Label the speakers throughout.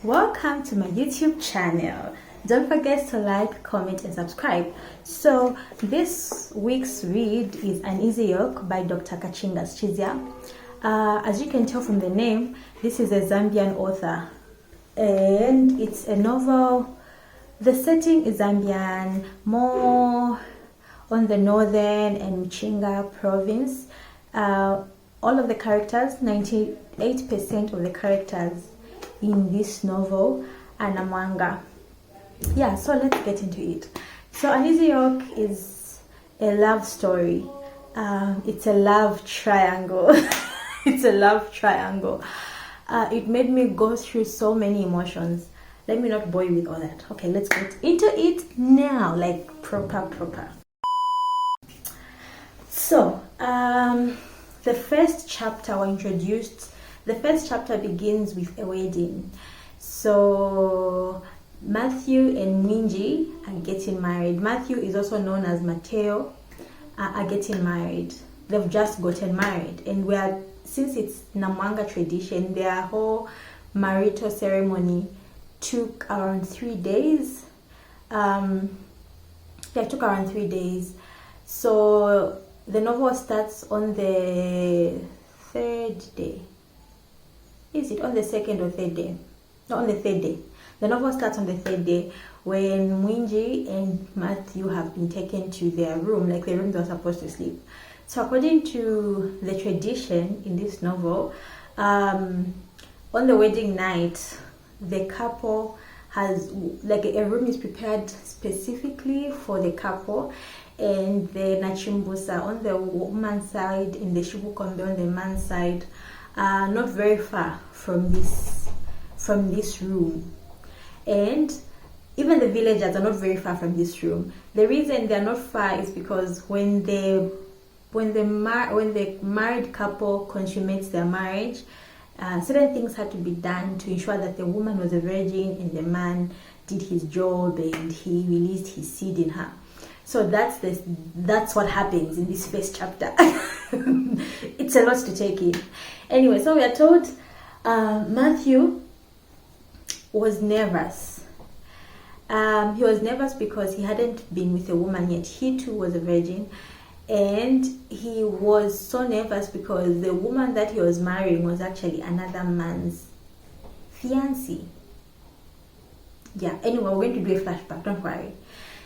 Speaker 1: Welcome to my YouTube channel. Don't forget to like, comment and subscribe. So this week's read is UNEASY Yoke by Dr. Kachinga Sichizya. As you can tell from the name, this is a Zambian author and it's a novel. The setting is Zambian, more on the northern and Chinga province. All of the characters, 98% of the characters in this novel are Namwanga. Yeah, so let's get into it. So UNEASY Yoke is a love story. It's a love triangle. It's a love triangle. It made me go through so many emotions. Let me not bore you with all that. Okay, let's get into it now, like proper. So, the first chapter we're introduced. The first chapter begins with a wedding. So Matthew and Minji are getting married. Matthew is also known as Mateo, are getting married. They've just gotten married, and since it's Namwanga tradition, their whole marital ceremony took around 3 days. It took around 3 days. So the novel starts on the third day. Is it on the second or third day? No, on the third day. The novel starts on the third day when Mwinji and Matthew have been taken to their room, like the room they were supposed to sleep. So according to the tradition in this novel, on the wedding night, the couple has, like, a room is prepared specifically for the couple, and the Nachimbusa on the woman's side and the Shibukombe on the man's side are not very far from this room, and even the villagers are not very far from this room. The reason they are not far is because when the married couple consummates their marriage, certain things had to be done to ensure that the woman was a virgin and the man did his job and he released his seed in her. So that's what happens in this first chapter. It's a lot to take in. Anyway, so we are told Matthew was nervous. He was nervous because he hadn't been with a woman yet. He too was a virgin. And he was so nervous because the woman that he was marrying was actually another man's fiancée. Yeah, anyway, we're going to do a flashback, don't worry.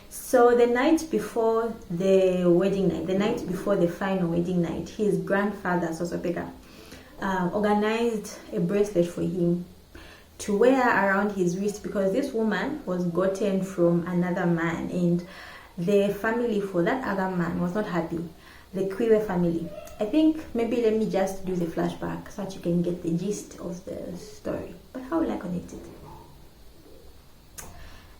Speaker 1: So the night before the wedding night, the night before the final wedding night, his grandfather, Sosopeka, organized a bracelet for him to wear around his wrist because this woman was gotten from another man, and the family for that other man was not happy. The Kwiwe family. I think maybe let me just do the flashback so that you can get the gist of the story. But how will I connect it?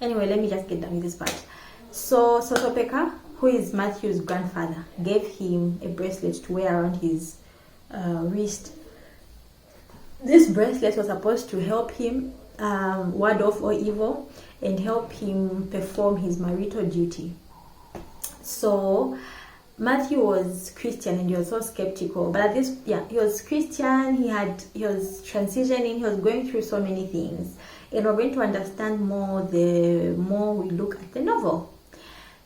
Speaker 1: Anyway, let me just get done with this part. So Sosopeka, who is Matthew's grandfather, gave him a bracelet to wear around his wrist. This bracelet was supposed to help him ward off all evil and help him perform his marital duty. So Matthew was Christian and he was so skeptical, but at this, he was Christian, he was transitioning, he was going through so many things, and we're going to understand more the more we look at the novel.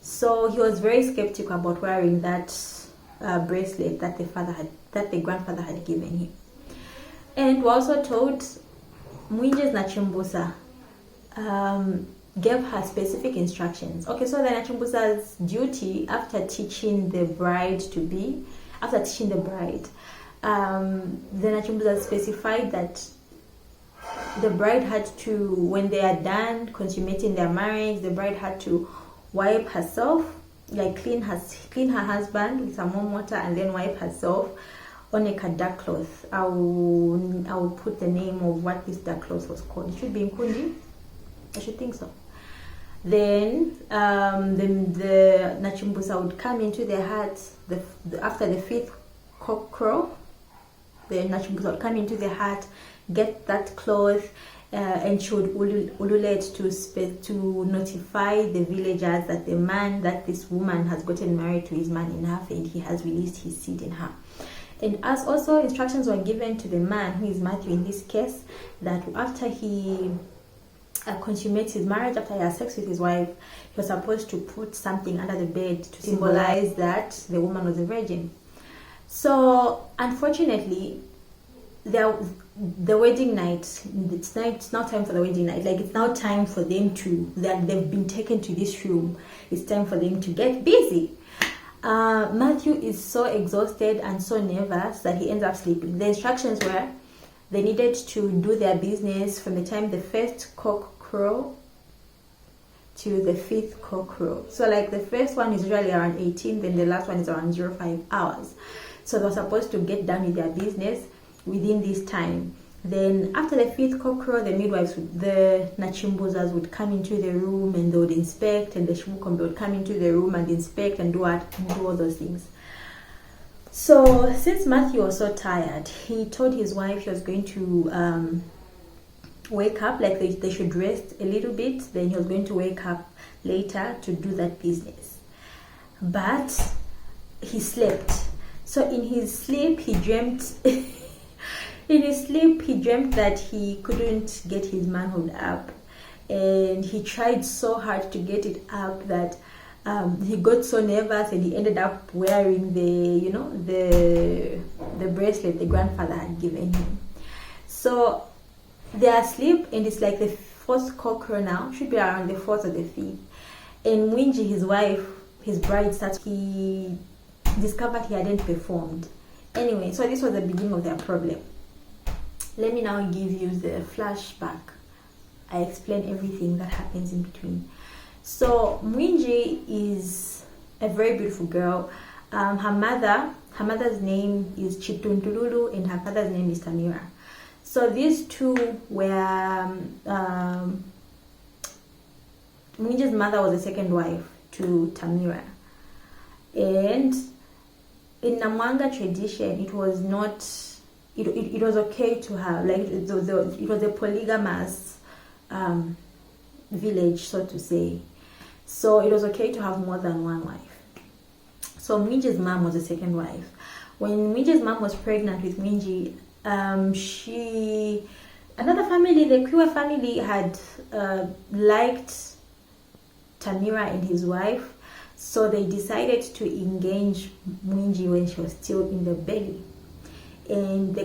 Speaker 1: So he was very skeptical about wearing that bracelet that the grandfather had given him. And we're also told Mwinje's Nachimbusa gave her specific instructions. Okay, so the Nachimbusa's duty after teaching the bride, the Nachimbusa specified that the bride had to, when they are done consummating their marriage, the bride had to wipe herself, like clean her husband with some warm water and then wipe herself on a dark cloth. I will put the name of what this dark cloth was called. It should be Nkundi. I should think so. Then the Nachimbusa would come into their hut after the fifth cock crow. The Nachimbusa would come into the hut, get that cloth, and she would ululate to notify the villagers that the man that this woman has gotten married to is man enough and he has released his seed in her. And as also instructions were given to the man, who is Matthew in this case, that after he consummates his marriage, after he has sex with his wife, he was supposed to put something under the bed to symbolize that the woman was a virgin. So unfortunately, the wedding night, it's now time for the wedding night. Like, it's now time for them they've been taken to this room. It's time for them to get busy. Matthew is so exhausted and so nervous that he ends up sleeping. The instructions were they needed to do their business from the time the first cock crow to the fifth cock crow. So like the first one is usually around 18, then the last one is around 05 hours. So they're supposed to get done with their business within this time. Then after the fifth cock crow, the midwives, the nachimbuzas would come into the room and they would inspect, and the shmukombe would come into the room and inspect and do all those things. So since Matthew was so tired, he told his wife he was going to wake up, like they should rest a little bit, then he was going to wake up later to do that business. But he slept. So in his sleep he dreamt that he couldn't get his manhood up, and he tried so hard to get it up that he got so nervous, and he ended up wearing the bracelet the grandfather had given him. So they are asleep, and it's like the fourth cock crow now, should be around the fourth or the fifth. And Mwinji, his wife, his bride, he discovered he hadn't performed. Anyway, so this was the beginning of their problem. Let me now give you the flashback. I explain everything that happens in between. So Mwinji is a very beautiful girl. Her mother's name is Chituntululu, and her father's name is Tamira. So these two were Mwinji's mother was the second wife to Tamira, and in Namwanga tradition, it was not. It was okay to have, like, it was a polygamous village, so to say. So it was okay to have more than one wife. So Mwinji's mom was the second wife. When Mwinji's mom was pregnant with Mwinji, another family, the Kwiwa family, had liked Tamira and his wife, so they decided to engage Mwinji when she was still in the belly. And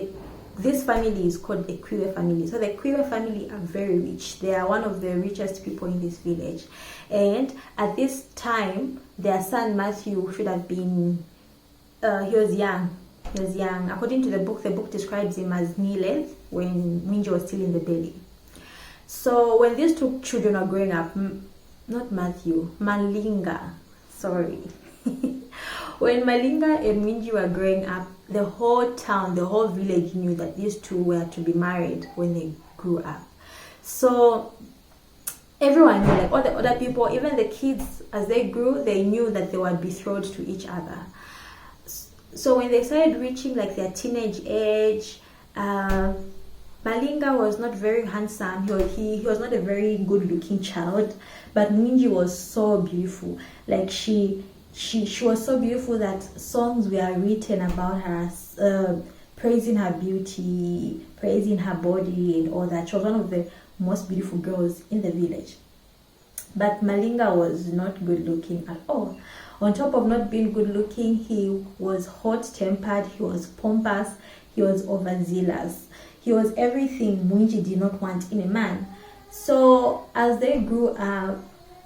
Speaker 1: this family is called the Kwiwe family. So the Kwiwe family are very rich. They are one of the richest people in this village. And at this time, their son Matthew should have been, he was young. According to the book describes him as Nile when Mwinji was still in the belly. So when these two children are growing up, not Matthew, Malinga, sorry. When Malinga and Mwinji were growing up, the whole town, the whole village knew that these two were to be married when they grew up. So everyone knew, like all the other people, even the kids, as they grew, they knew that they were betrothed to each other. So when they started reaching like their teenage age, Malinga was not very handsome. He was not a very good-looking child, but Mwinji was so beautiful. Like she was so beautiful that songs were written about her, praising her beauty, praising her body and all that. She was one of the most beautiful girls in the village. But Malinga was not good looking at all. On top of not being good looking, he was hot-tempered, he was pompous, he was overzealous. He was everything Mwinji did not want in a man. So as they grew up,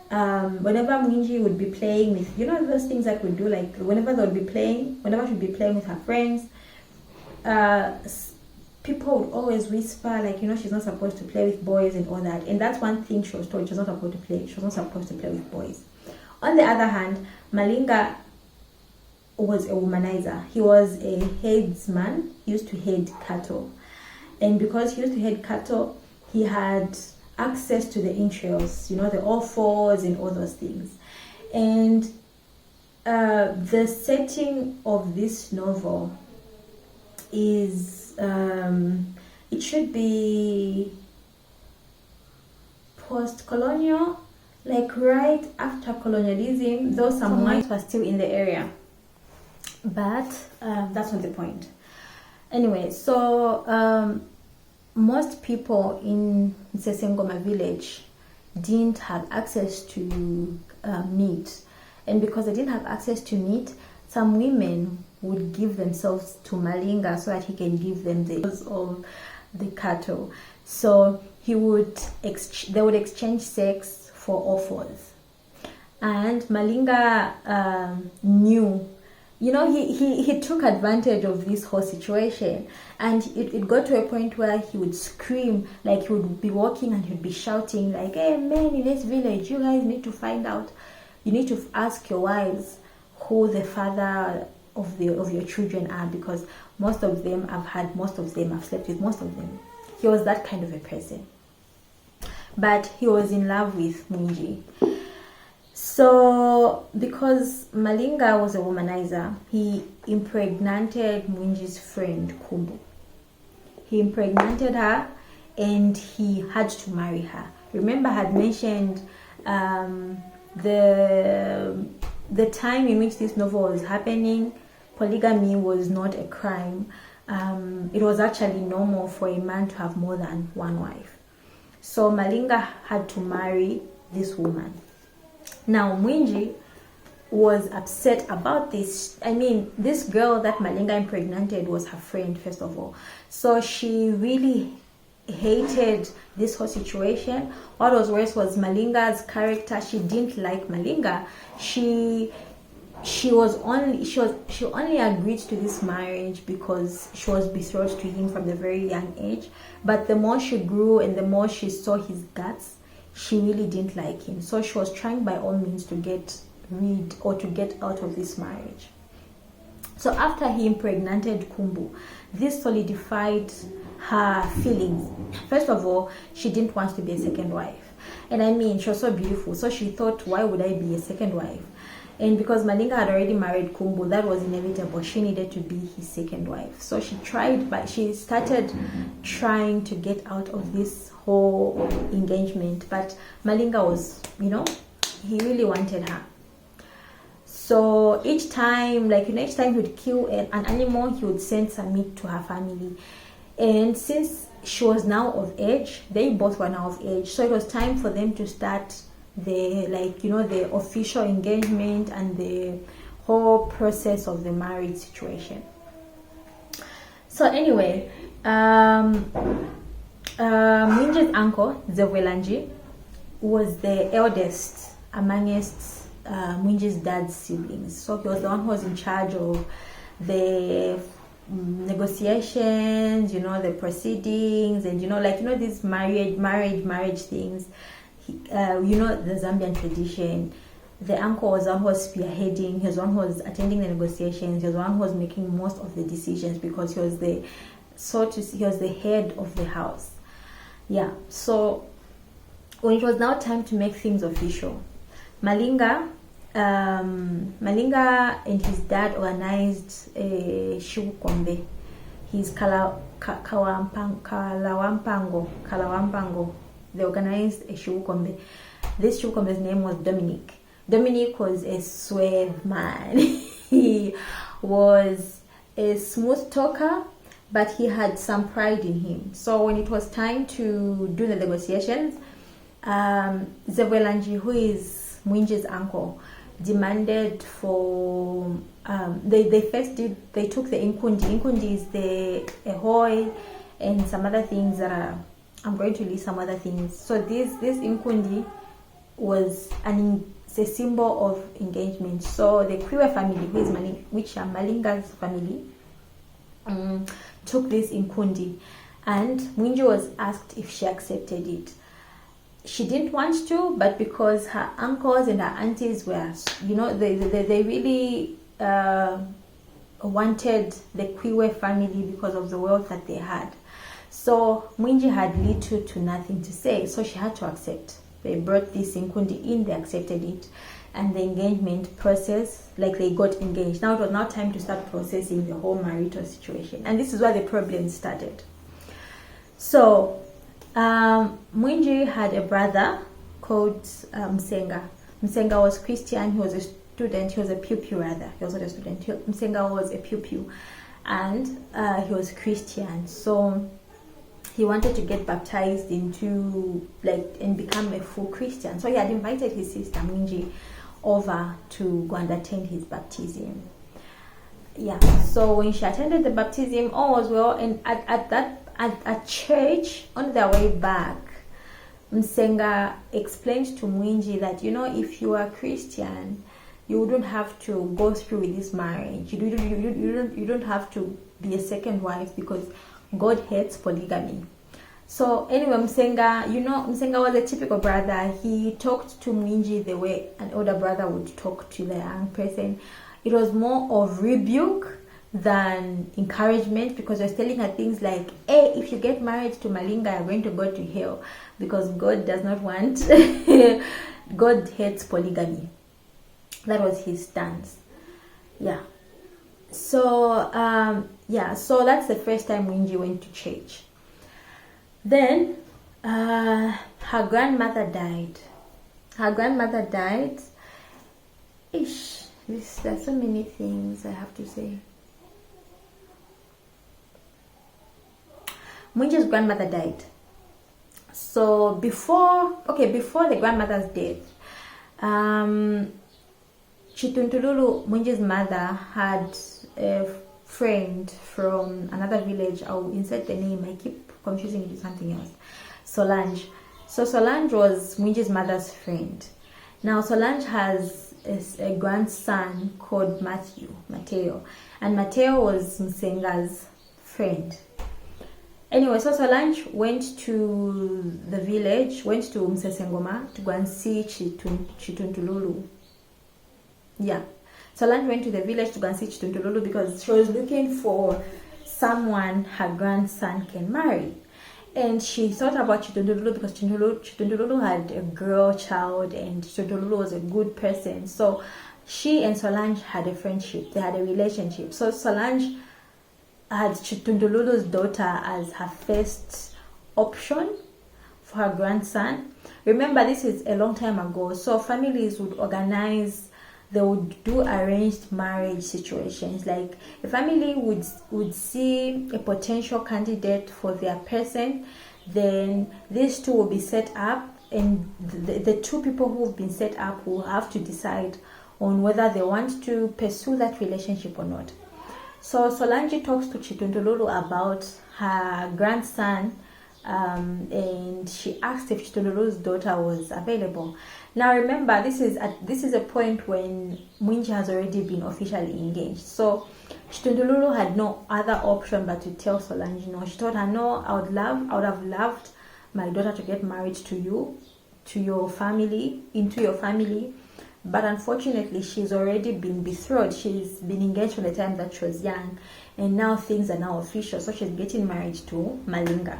Speaker 1: whenever Mwinji would be playing with, those things that we do, like whenever she'd be playing with her friends, people would always whisper, like, she's not supposed to play with boys and all that. And that's one thing she was told, she was not supposed to play with boys. On the other hand, Malinga was a womanizer. He was a headsman. He used to head cattle. And because he used to head cattle, he had access to the entrails, the all-fours and all those things. And the setting of this novel is, it should be post-colonial, like right after colonialism, though some whites were still in the area. But that's not the point. Anyway, so most people in Sesengoma village didn't have access to meat, and because they didn't have access to meat, some women would give themselves to Malinga so that he can give them the of the cattle. So they would exchange sex for offers, and Malinga knew, he took advantage of this whole situation, and it got to a point where he would scream, like he would be walking and he'd be shouting like, "Hey men in this village, you guys need to find out, you need to ask your wives who the father of your children are, because most of them I've slept with most of them." He was that kind of a person, but he was in love with Mwinji. So because Malinga was a womanizer, he impregnated Mwinji's friend Kumbu. He impregnated her and he had to marry her. Remember, I had mentioned the time in which this novel was happening, polygamy was not a crime. It was actually normal for a man to have more than one wife. So Malinga had to marry this woman. Now Mwinji was upset about this. I mean, this girl that Malinga impregnated was her friend, first of all. So she really hated this whole situation. What was worse was Malinga's character. She didn't like Malinga. She only agreed to this marriage because she was betrothed to him from the very young age. But the more she grew and the more she saw his guts, she really didn't like him. So she was trying by all means to get rid or to get out of this marriage. So after he impregnated Kumbu, this solidified her feelings. First of all, she didn't want to be a second wife. And I mean, she was so beautiful. So she thought, why would I be a second wife? And because Malinga had already married Kumbu, that was inevitable. She needed to be his second wife. So she started trying to get out of this whole engagement. But Malinga was, he really wanted her. So each time he would kill an animal, he would send some meat to her family. And since she was now of age, they both were now of age. So it was time for them to start the official engagement and the whole process of the marriage situation. So anyway, Mwinji's uncle Zevwelanji was the eldest amongst Mwinji's dad's siblings. So he was the one who was in charge of the negotiations, the proceedings, and these marriage things. The Zambian tradition, the uncle was the one who was spearheading, he was the one who was attending the negotiations, he was the one who was making most of the decisions because he was the head of the house. Yeah, so when it was now time to make things official, Malinga and his dad organized a Shivukombe. His Kalawampango. They organized a Shivukombe. This Shivukombe's name was Dominic. Dominic was a suave man. He was a smooth talker, but he had some pride in him. So when it was time to do the negotiations, Zevwelanji, who is Mwinji's uncle, demanded for they took the inkundi. Inkundi is the ehoi and some other things that are, I'm going to list some other things. So this inkundi was a symbol of engagement. So the Kwiwe family, which are Malinga's family, took this inkundi, and Mwinji was asked if she accepted it. She didn't want to, but because her uncles and her aunties were, they really wanted the Kwiwe family because of the wealth that they had. So Mwinji had little to nothing to say, so she had to accept. They brought this inkundi in, they accepted it, and the engagement process, they got engaged. Now it was now time to start processing the whole marital situation, and this is where the problem started. So Mwinji had a brother called Msenga. Msenga was Christian. He was a student. He was a pupil rather. He was not a student. Msenga was a pupil, and he was Christian. So he wanted to get baptized into and become a full Christian. So he had invited his sister Mwinji over to go and attend his baptism. Yeah, so when she attended the baptism, all was well. And at church, on their way back, Msenga explained to Mwinji that, if you are Christian, you wouldn't have to go through with this marriage. You don't have to be a second wife, because God hates polygamy. So anyway, Msenga was a typical brother. He talked to Mwinji the way an older brother would talk to the young person. It was more of rebuke than encouragement, because he was telling her things like, hey, if you get married to Malinga, you're going to go to hell, because God does not want God hates polygamy. That was his stance. Yeah. So so that's the first time Mwinji went to church. Then her grandmother died. There's so many things I have to say. Mwinji's grandmother died. So before the grandmother's death, Chituntululu, Mwinji's mother, had a friend from another village. I'll insert the name. I keep confusing it with something else. Solange. So Solange was Mwinji's mother's friend. Now Solange has a grandson called Mateo, and Mateo was Msenga's friend. Anyway, so Solange went to the village, went to Msesengoma to go and see Chituntululu. Yeah, Solange went to the village to go and see Chituntululu because she was looking for someone her grandson can marry. And she thought about Chituntululu because Chituntululu had a girl child, and Chituntululu was a good person. So she and Solange had a friendship. They had a relationship. So Solange had Chituntululu's daughter as her first option for her grandson. Remember, this is a long time ago. So families would organize. They would do arranged marriage situations. Like a family would see a potential candidate for their person, then these two will be set up, and the two people who have been set up will have to decide on whether they want to pursue that relationship or not. So Solange talks to Chituntululu about her grandson, and she asked if Chituntululu's daughter was available. Now remember, this is a point when Mwinji has already been officially engaged. So Chituntululu had no other option but to tell Solange no. She told her, no, I would have loved my daughter to get married to you, into your family, but unfortunately she's already been betrothed. She's been engaged from the time that she was young, and now things are now official. So she's getting married to Malinga.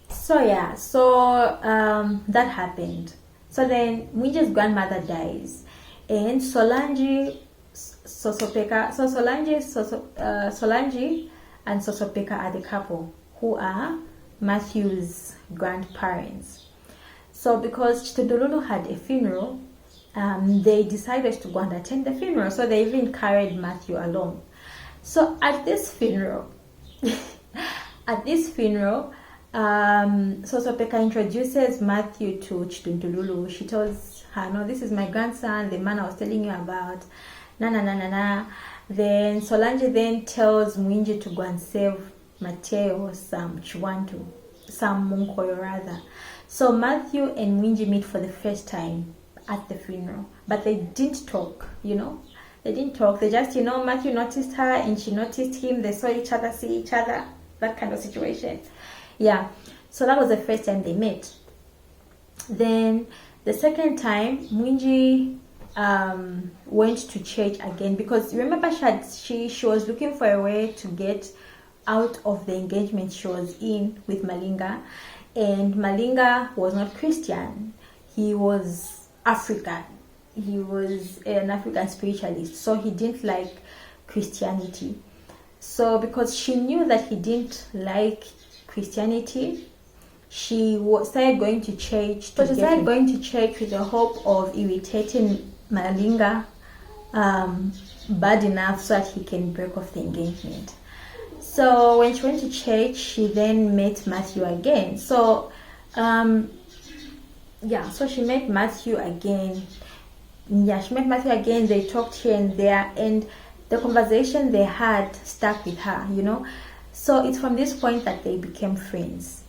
Speaker 1: So that happened. So then Mwinji's grandmother dies, and Solange and Sosopeka are the couple who are Matthew's grandparents. So because Chituntululu had a funeral, they decided to go and attend the funeral. So they even carried Matthew along. So at this funeral, Sosopeka introduces Matthew to Chituntululu. She tells her, no, this is my grandson, the man I was telling you about. Then Solange then tells Mwinji to go and save Mateo some munkoyo rather. So Matthew and Mwinji meet for the first time at the funeral, but they didn't talk, They didn't talk. They just, Matthew noticed her and she noticed him. They saw each other, see each other, that kind of situation. Yeah, so that was the first time they met. Then the second time, Mwinji went to church again because remember she was looking for a way to get out of the engagement she was in with Malinga, and Malinga was not Christian. He was African. He was an African spiritualist, so he didn't like Christianity. So because she knew that he didn't like Christianity, she started going to church. So she started going to church with the hope of irritating Malinga bad enough so that he can break off the engagement. So when she went to church, she then met Matthew again. So so she met Matthew again. She met Matthew again. They talked here and there, and the conversation they had stuck with her, So it's from this point that they became friends.